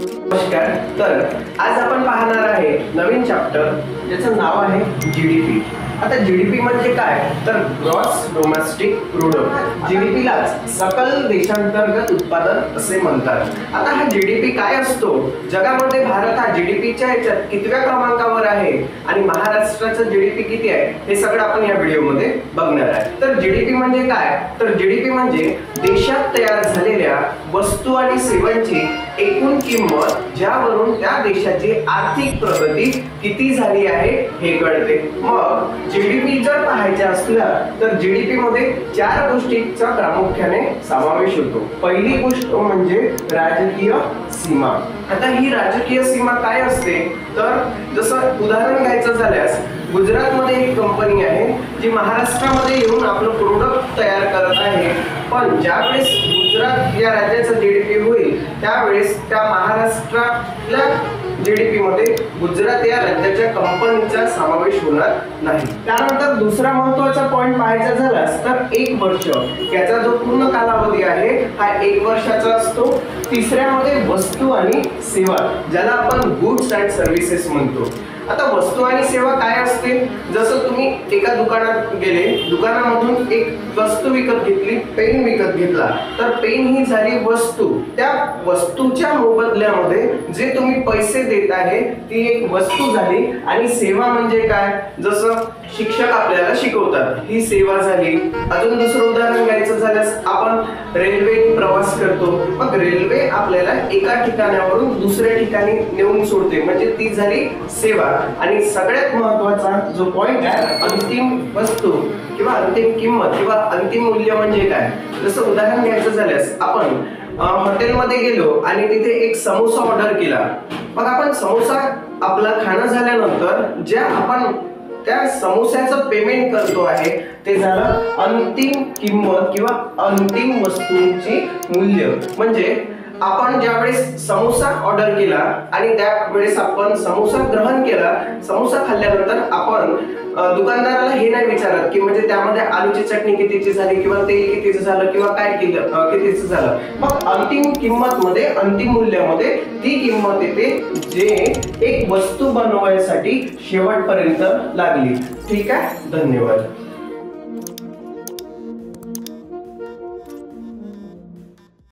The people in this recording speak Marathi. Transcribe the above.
नमस्कार. तर आज आपण पाहणार आहे नवीन चॅप्टर ज्याचं नाव आहे जीडीपी. आता जीडीपी म्हणजे काय तर ग्रॉस डोमेस्टिक प्रोडक्ट. जीडीपीलाच सकल देशांतर्गत उत्पादन असे म्हणतात. आता हा जीडीपी काय असतो, जगामध्ये भारत हा जीडीपीच्या ह्याच्यात कितव्या क्रमांकावर आहे आणि महाराष्ट्राचं जीडीपी किती आहे हे सगळं आपण या व्हिडिओमध्ये बघणार आहे. तर जीडीपी म्हणजे काय तर जीडीपी म्हणजे देशात तयार झालेल्या वस्तू आणि सेवांची एकूण किंमत ज्यावरून त्या देशाची आर्थिक प्रगती किती झाली आहे हे कळते. मग जीडीपी जर पाहायचे असला तर जीडीपी मध्ये 4 गोष्टींचा प्रामुख्याने समावेश होतो. पहिली गोष्ट म्हणजे राजकीय सीमा. आता ही राजकीय सीमा काय असते तर जसं उदाहरण घ्यायचं झाल्यास गुजरातमध्ये एक कंपनी आहे जी महाराष्ट्रामध्ये येऊन आपलं प्रोडक्ट तयार करत आहे. पण ज्यावेळेस गुजरात या राज्याचं जीडीपी होईल त्यावेळेस त्या महाराष्ट्रातल्या जीडीपी मध्ये गुजरात या राज्याच्या कंपनीचा समावेश होणार नाही. त्यानंतर दुसरा महत्त्वाचा पॉइंट पाहायचा झालास तर 1 वर्ष याचा जो पूर्ण कालावधी आहे हा 1 वर्षाचा असतो. तिसऱ्यामध्ये वस्तू आणि सेवा ज्याला आपण गुड्स अँड सर्व्हिसेस म्हणतो. आता वस्तू आणि सेवा काय असते, जसं तुम्ही एका दुकानात गेले, दुकानामधून एक वस्तू विकत घेतली, पेन विकत घेतला तर पेन ही झाली वस्तू. त्या वस्तूच्या मोबदल्यामध्ये जे तुम्ही पैसे देत आहे ती एक वस्तू झाली. आणि सेवा म्हणजे काय, जसं शिक्षक आपल्याला शिकवतात ही सेवा झाली. अजून दुसरं उदाहरण घ्यायचं झाल्यास आपण रेल्वे प्रवास करतो, मग रेल्वे आपल्याला एका ठिकाणावरून दुसऱ्या ठिकाणी नेऊन सोडते म्हणजे ती झाली सेवा. आणि सगळ्यात महत्त्वाचा जो पॉइंट आहे अंतिम वस्तू किंवा अंतिम किंमत किंवा अंतिम मूल्य म्हणजे काय. जसं उदाहरण घ्यायचं झाल्यास आपण हॉटेलमध्ये गेलो आणि तिथे एक समोसा ऑर्डर केला. मग आपण समोसा आपला खाणं झाल्यानंतर ज्या आपण त्या समोस्याचं पेमेंट करतो आहे ते झालं अंतिम किंमत किंवा अंतिम वस्तूंची मूल्य. म्हणजे आपण ज्यावेळेस समोसा ऑर्डर केला आणि त्यावेळेस आपण समोसा ग्रहण केला, समोसा खाल्ल्यानंतर आपण दुकानदाराला हे नाही विचारत की म्हणजे त्यामध्ये आलूची चटणी कितीची झाली किंवा तेल कितीचं झालं किंवा काय कितीचं झालं. मग अंतिम किंमत मध्ये अंतिम मूल्यामध्ये ती किंमत येते जे एक वस्तू बनवायसाठी शेवटपर्यंत लागली. ठीक आहे, धन्यवाद.